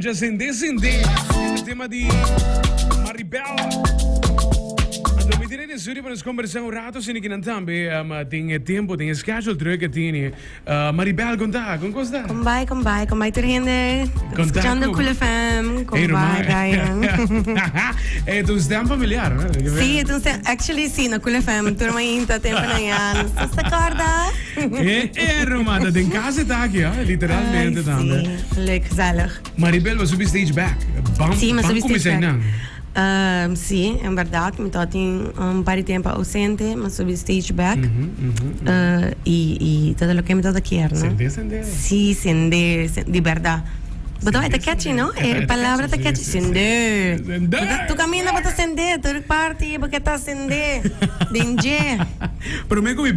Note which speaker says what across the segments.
Speaker 1: escucha Sende Sendeeee, el tema de Marybell. We tienen in studio para conversar un rato sin que tambe, tem tempo, tem schedule terug que tiene. Marybell, conta, con cosa?
Speaker 2: Kom bij terhinde. Escuchando Cool FM. Kom bij, Ryan.
Speaker 1: É tu stem familiar, né?
Speaker 2: Sim, então actually sim, no Cool FM, turma ainda tempo na yan. Você acorda?
Speaker 1: Romana, tem casa tá aqui, literalmente também.
Speaker 2: Leuk, gezellig.
Speaker 1: Marybell, was op stage back.
Speaker 2: Sim, mas op stage back.
Speaker 1: Sim,
Speaker 2: é verdade. Eu tenho par de tempo ausente, mas subi stage back. E tudo o que me dá aqui, né?
Speaker 1: Sende Sendeeee.
Speaker 2: Sim, Sende, de verdade. Mas é catchy, não? É palavra tá catchy. Sende. Tu caminha para Sende, tu parte porque tá Sende. Denje.
Speaker 1: Para mim, como é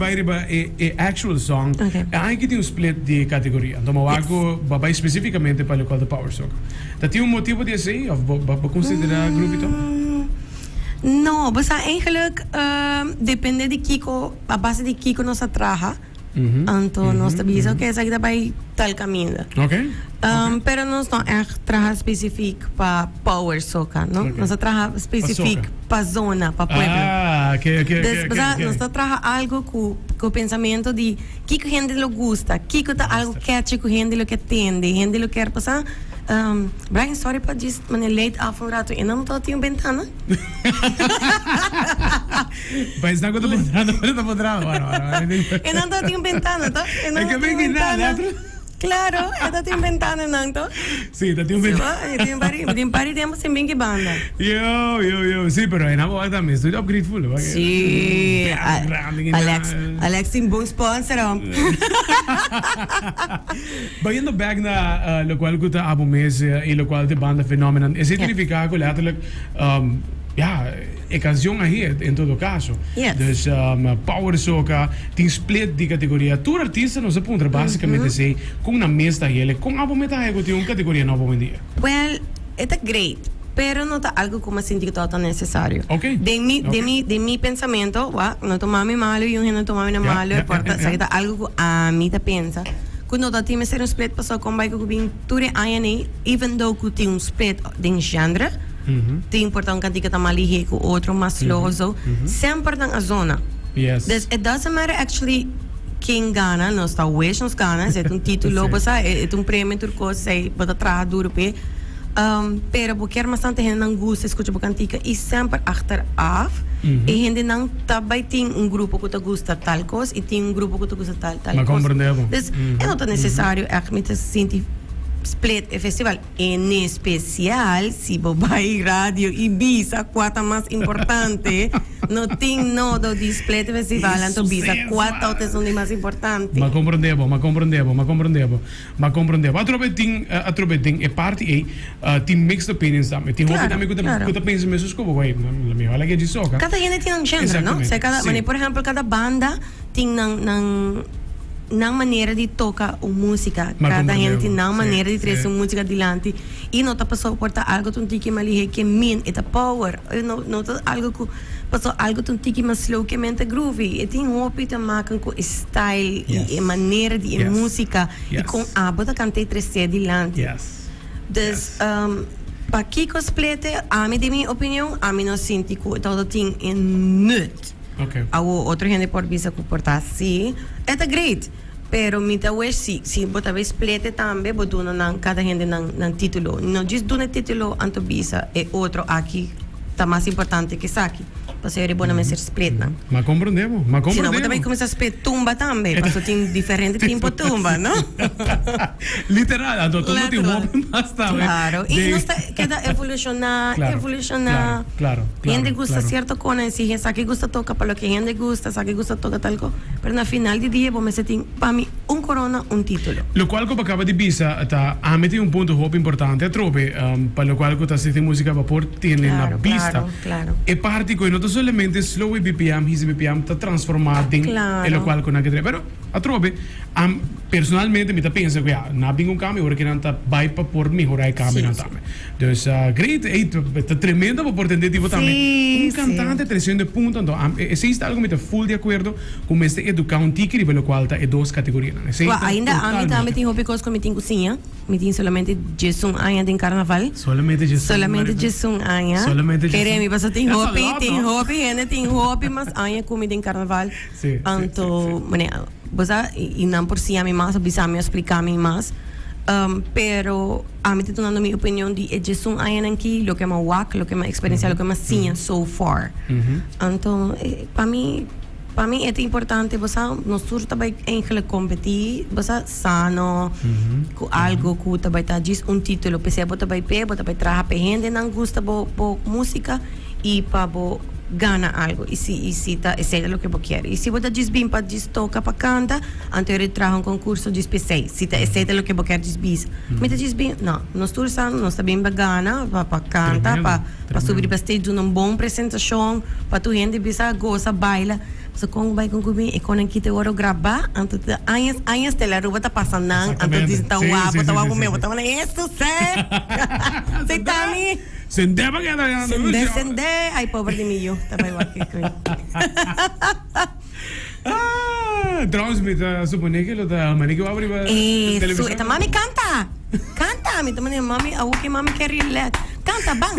Speaker 1: actual song, aí que tem um split de categoria. Então, eu acho que especificamente para o qual do Power Song. Tem um motivo de assim, of para considerar grupo então?
Speaker 2: Não, mas eigenlijk depende de Kiko, a base de Kiko nós trabalha. Então, nós sabemos que essa aqui vai tal caminho.
Speaker 1: Ok.
Speaker 2: Pero nós não trabalha específico para Power Soca, não? Nós trabalha específico para zona, para pueblo. Nós trabalha algo com o pensamento de que gente lo gusta, que tá algo catchy que gente lo que atende, gente lo quer passar. Brian, sorry pa just man late af een rato. En dan moet yung bentana.
Speaker 1: Mas não quando bentana, não podrá.
Speaker 2: En dan moet yung bentana, to?
Speaker 1: É que bem que nada.
Speaker 2: Claro, ito yung bentana nang to.
Speaker 1: Sim, tá tem um bentana.
Speaker 2: Tem pari tempo sem bem que banda.
Speaker 1: Yo. Sim, pero en agua também estou upgradeful.
Speaker 2: Sim. Alex tem bom sponsor.
Speaker 1: Bajando back na lo qual que tá mês e lo qual de banda fenómeno. É significa que letterlijk é canção aí em todo caso. Dus Power Soca tem split de categoria. Tu artista não se pode basicamente ser com uma mesa ele com a momento aí que tem uma categoria nova hoje em dia.
Speaker 2: Well, it's great. Pero não está algo como assim que está necessário.
Speaker 1: Okay.
Speaker 2: De mi pensamento, não tomar-me malo e não tomar-me malo, importa, sabe, algo que a mim te pensa. Quando eu tinha ser um split passou com bairro que vim tudo aí, even though que tem um split de gênero, tem importante que diga também ali com outro mais loso, sempre tem a zona.
Speaker 1: Yes.
Speaker 2: It doesn't matter actually quem gana, nós está hoje nos gana, é um título, é um prêmio turco, sei, bota atrás duro pe. Pero porque é bastante gente não gosta escuta a cantica e sempre achteraf e gente não também tem um grupo que gosta tal coisa e tem um grupo que gosta tal coisa.
Speaker 1: Mas compreendemos.
Speaker 2: Então não é necessário realmente sentir split e festival em especial se vai rádio e bisa quatro mais importante não tem nada de split festival então bisa quatro outras são mais importantes.
Speaker 1: Mas compreendemos. Atrobeting é parte e tem mixed opinions também. Tem hobby também que pensa mesmo como vai, na minha fala que é de soca.
Speaker 2: Cada gente tem um gênero, não? Se cada, por exemplo, cada banda tem na maneira de tocar a música, cada gente na maneira de trazer a música adiante e não está passando por algo tão tiki mais que min é power, não está algo que passou algo tão tiki mais slow que mente groovy e tem hobby de maken com style e maneira de música e com a bota cantar trazer adiante. Dus para que cosplete a mim de minha opinião a mim não sinto que todo tem em nut. A outra gente pode vir a comportar assim. É great. Pero mita hoje se botar vez plete também botou cada gente nang título. Não just do título anto bisa é outro aqui tá mais importante que isso aqui. Para ser bom ser split não.
Speaker 1: Mas compreendemos.
Speaker 2: Se não também começa a split tumba também, porque tem diferente tipo tumba, não?
Speaker 1: Literal, todo tem um mas também.
Speaker 2: Claro. E nós queda evolucionar.
Speaker 1: Claro.
Speaker 2: Gente gusta certo coisa, se gente sabe que gusta toca para o que gente gusta, sabe que gusta toca tal coisa. Pero na final de dia, vamos ter para mim corona, título.
Speaker 1: Lo qual como acaba de bisa, a mim tem ponto muito importante, a trope, para o qual que está sentindo música vapor tiene na pista.
Speaker 2: Claro.
Speaker 1: É parte que não solamente slow e BPM, his BPM está transformado em lo qual con que pero a trope personalmente me pensa que na bingo cambio ora que não tá vai para por melhorar cambio não também. Dus great, é tremendo oportunidade tipo também. Cantante 300 pontos, então existe algo me tá full de acordo com este educar um tique pelo qual tá é duas categorias.
Speaker 2: Ainda a mim também tem hobby coisa me tem cozinha, me tem solamente Jesus aia de Carnaval.
Speaker 1: Solamente Jesus
Speaker 2: aia. Queremos passar tem hobby, ainda tem hobby, mas aia comida em Carnaval. Então, bosa e não por si a mim mais bisa me explicar me mais pero a mim tô dando minha opinião de Jesus ainda aqui lo que é work lo que é experiência lo que é sim so far então para mim é importante bosa nós surta vai eigenlijk competir bosa sano com algo que também tá diz título pese bota vai trabalhar para gente não gosta bo música e para gana algo e se tá é lo que você quer e se você diz bem para diz toca para canta anterior traga concurso diz PC se tá é lo que você quer diz bis me diz bem não nós todos nós tá bem gana para canta para subir para stage uma boa apresentação para tu gente bisa goza baila so kung vai com bem e quando aqui te oro gravar anto anhas tela ruba tá passando anto diz tá guapo meu tá isso sei tá me
Speaker 1: Sende ba kaya
Speaker 2: Sende ay pobre de mim eu tá bem aqui
Speaker 1: trouwens met supone que lo da mani que va abrir
Speaker 2: televisão eta mami canta mi também mami a o que mami quer relax canta bem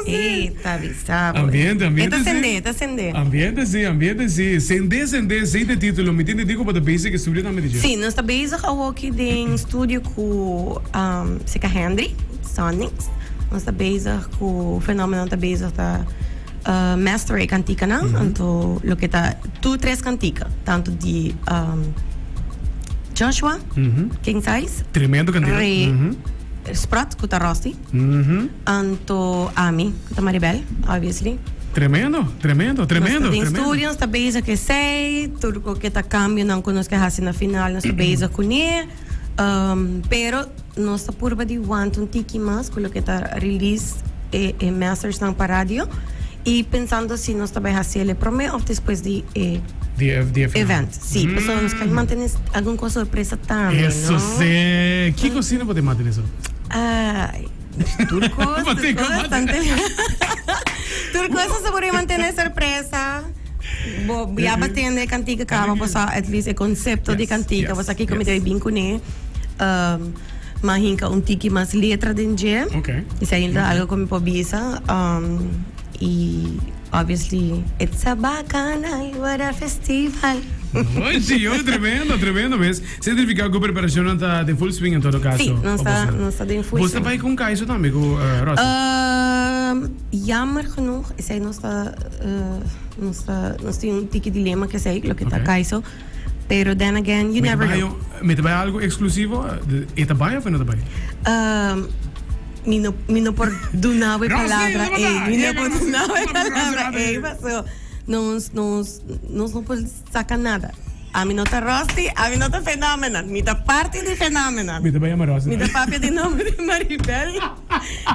Speaker 2: eita bisabo
Speaker 1: ambiente
Speaker 2: tá sende
Speaker 1: ambiente sim Sende sem de título me entende digo para the basic sobre também diz
Speaker 2: sim nós está bezig aqui em estúdio com Sika Henry Sonics nós está bezig com o fenômeno está bezig tá master e cantica não então lo que tá tu três cantica tanto de Joshua King Size
Speaker 1: tremendo cantica
Speaker 2: Sprat com a Rossi então Ami com a Marybell obviously tremendo
Speaker 1: nós
Speaker 2: estúdios está bezig que sei tudo que tá cambio não conosco que assim na final nós está bezig com ele pero nós está por de want um tiki mais com o que tá release e masters na radio e pensando se nós também fazer primeiro ou depois de event sim pessoal nós queremos manter alguma coisa surpresa também
Speaker 1: isso sim que cozinha pode manter isso
Speaker 2: turco se pode manter surpresa já batendo de cantiga acaba passar at least o conceito de cantiga você aqui como bem com ele mas hinca tiki mais letra dentro isso ainda algo como pobisa e obviously it's a bacana what a festival
Speaker 1: Oye, tremendo mesmo. Significa que a preparação está de full swing em todo caso?
Speaker 2: Sim, não está de full swing.
Speaker 1: Você vai com Kaiso também, com Rosa?
Speaker 2: Jammer genoeg, zij nog een tiki dilemma que sei, lo que está Kaiso. Pero then again, you never know.
Speaker 1: Met bij algo exclusivo? É trabalho ou não trabalho?
Speaker 2: Mino por dunave palavra, mino por dunave palavra, so nós não podemos sacar nada. A mim não tá Rosti, a mim não tá Fenômeno. Me dá parte de Fenômeno.
Speaker 1: Me dá bem a Rosti.
Speaker 2: Me dá papi de nome de Marybell.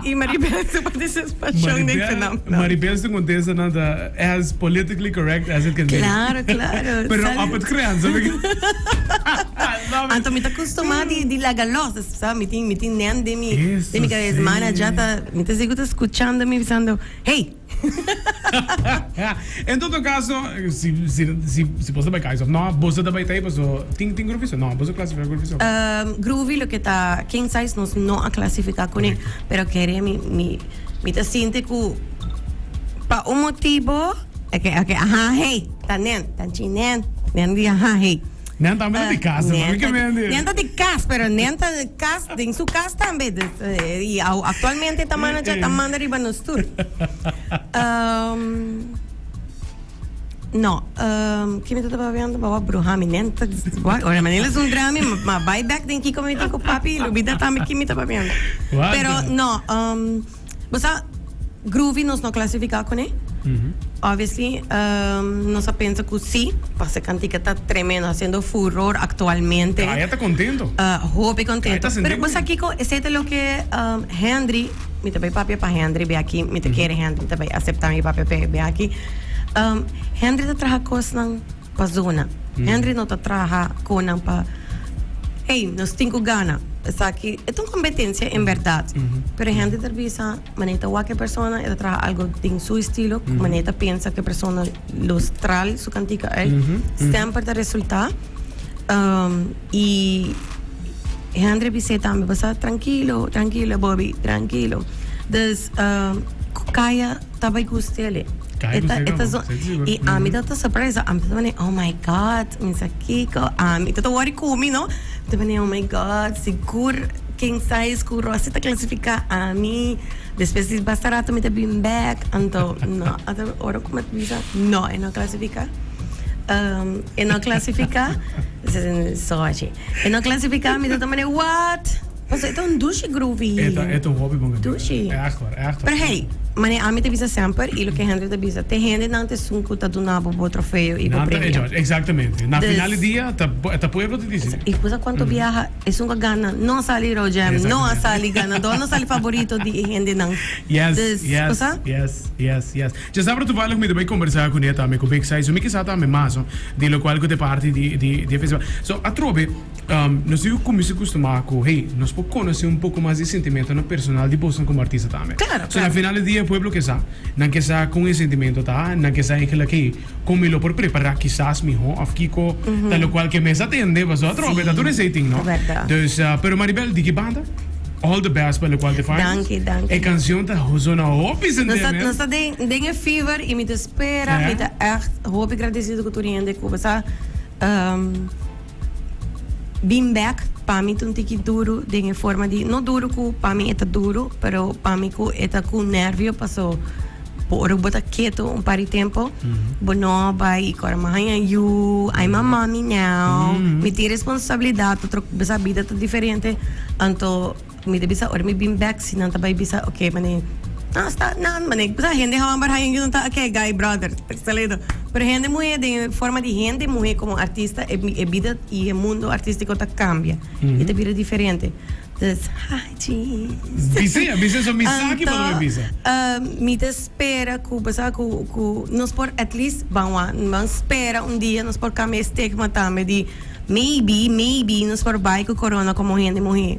Speaker 2: E Marybell se pode ser paixão de Fenômeno.
Speaker 1: Marybell se contesta nada as politically correct as it can be.
Speaker 2: Claro.
Speaker 1: Pero op het criança.
Speaker 2: Então me tá acostumado de lagalos, sabe? Me tem nem de mi cabeça mana já tá, me tá seguro escutando me pensando, hey.
Speaker 1: Em todo caso, se você vai cair, não, você também tem, tem Groovision, não, você classifica Groovision.
Speaker 2: Groovy, lo que tá King Size, nós não a classificar com ele, pero querer me tá sinto que para motivo é que hey, tá chinen, nem de hey.
Speaker 1: Nem também de casa,
Speaker 2: nem de casa, pero nem de casa, em sua casa também. E atualmente também já está mandando riba no tour. Não, que me estava vendo, bawa bruhami, nem tá, ora manila é drama, mas vai back den kiko me com papi, lubida também que me estava vendo. Pero não, você groovy nós não classificar com ele. Obviously, nós pensa que sim, porque a cantica está tremendo, fazendo furor atualmente.
Speaker 1: Ah, está contento?
Speaker 2: Hope contento. Pero pues aqui, esse é o que Henry, me também papi para Henry, ve aqui, me te quer Henry, também aceitar meu papi ve aqui. Henry está trabalhando coisas para zona. Henry não está trabalhando com para hey, nos tengo gana. Aquí, es una competencia en verdad. Pero gente tervisa, maneta cualquier persona, ella trae algo en su estilo, maneta piensa que persona los trae su cantica, siempre da resultado. Y gente dice también, pasa tranquilo, Bobby, tranquilo. Entonces, kaya tabay gustele. Y a mí está sorpresa, a mí también, oh my God, minsa Kiko, a mí está worry kumi, no? También, oh my God, seguro, quem sai escuro, assim está classificar a mim, depois de bastante me bem back, então, não, até hora como é que diz? Não, eu não classificar. Eu não classificar, sorte. Eu não classificar, me também, what? Mas é um douche groovy.
Speaker 1: É um hobby bom.
Speaker 2: Douche.
Speaker 1: É claro.
Speaker 2: Mas hey, mane a mim te visa sempre, e o que Henry te visa, te rende não te sunco tá do nabo bo trofeu e bo prêmio.
Speaker 1: Exatamente. Na final do dia, tá pueblo te diz.
Speaker 2: E depois quando viaja, é sunca gana, não sali rojem, não sali gana, não sali favorito de rende não.
Speaker 1: Yes. Já sabe tu vai me bem conversar com ele também, com o Big Size, o que sabe também mais, de lo qual que te parte de festival. So, a trobe, nós eu como se costuma com, hey, nós podemos conhecer pouco mais de sentimento no personal de Boston como artista também.
Speaker 2: Claro.
Speaker 1: So, na final do dia, pueblo que sa, não que sa com esse sentimento tá, não que sa que como lo por preparar quizás mejor, of Kiko, tal lo cual que me atende, mas a trobe, tá tudo certinho, não? Dus, pero Marybell, de que banda? All the best para lo cual te faz.
Speaker 2: Danke.
Speaker 1: A canção tá usando a hobby, entendeu?
Speaker 2: Nós tá den fever e me te espera, me te echt hobby agradecido com tu rende, com sa being back, para mim um tiki duro, de forma de não duro com para mim é duro, pero para mim com nervio passou por botar quieto par de tempo, bono vai agora manhã you, I'm a mommy now, me tem responsabilidade, outra vida tá diferente, então me debisa ora me being back, se não tá vai bisa, okay, mane não, mane, bisa gente hawan barhayan yun tá, okay, guy brother, excelente. Pero gente mulher de forma de gente mulher como artista, a vida e o mundo artístico tá cambia, e tá vida diferente. Dus, hi, jeez.
Speaker 1: Bisa so misaki para me bisa.
Speaker 2: Me te espera que nós por at least vamos espera dia nós por cambiar estigma também de maybe nós por vai com corona como gente mulher.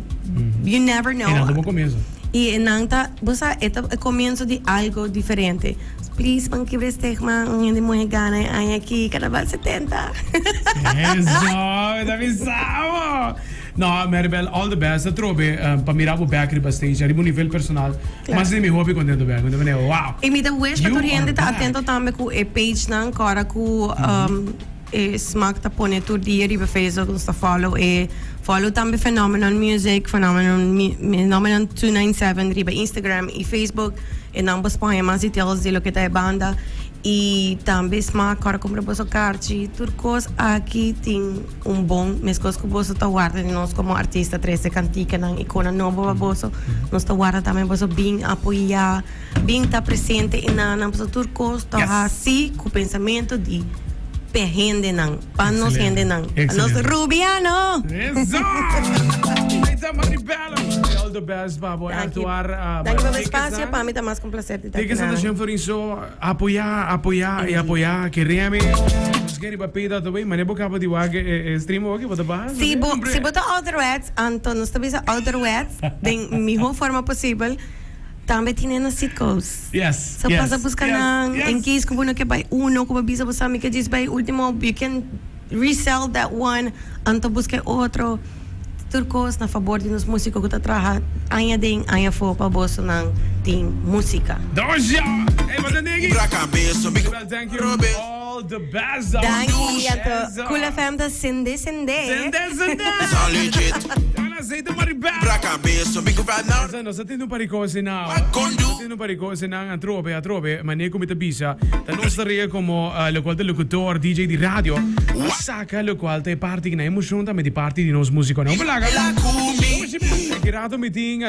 Speaker 2: You never know.
Speaker 1: É no começo.
Speaker 2: E nanta, você é o começo de algo diferente. Please, pang quebra estigma, gente mulher gana aí aqui Carnaval 70.
Speaker 1: Eso, da pensavo. No, Marybell, all the best. Eu trobe para mirar o back para stage, arriba nível personal. Mas é meu hobby quando eu back, quando eu wow.
Speaker 2: E me dá wish para tu gente tá atento também com a page não, agora com smack tá pone tu dia riba Facebook, nos tá follow também Phenomenon Music, Phenomenon 297 riba Instagram e Facebook, e ambos põem mais details de lo que tá a banda. E também smack agora compra bosso carte turcos aqui tem bom mescos que bosso tá guarda de nós como artista 13 cantica na icona nova bosso nós tá guarda também bosso bem apoiar bem tá presente e na bosso turcos tá assim com pensamento de perrende não para nós rende não nós rubiano
Speaker 1: eso it's Marybell. All the best, Babo. Atuar.
Speaker 2: Danke pelo espaço, para mim tá mais com prazer de estar aqui.
Speaker 1: Tem que ser sempre por isso apoiar, que realmente os querem papida também, mas é boca para dizer que stream aqui bota base.
Speaker 2: Se bota outerwets, então nós também outerwets, de melhor forma possível. Também tem nas sitcoms.
Speaker 1: Yes.
Speaker 2: So passa buscar em case que você vai como bisa você sabe que diz vai último, you can resell that one, então busca outro. Turcos na favor de nos músicos que tá trabalhando ainda for para bolso não tem música.
Speaker 1: Doja! Hey, mas andei thank you. All the best.
Speaker 2: Thank you. Cool FM da Sende Sendeeee.
Speaker 1: So legit. Aceita Marybell.
Speaker 3: Pra cabeça, amigo vai não.
Speaker 1: Nós tendo um paricose na. Tendo um paricose na a trobe, mas nem como te bisa. Da nostra rea como lo qual locutor, DJ di radio. Saca lo qual te parte na emoção também de parte di nos músicos. Não belaga. Girato meeting.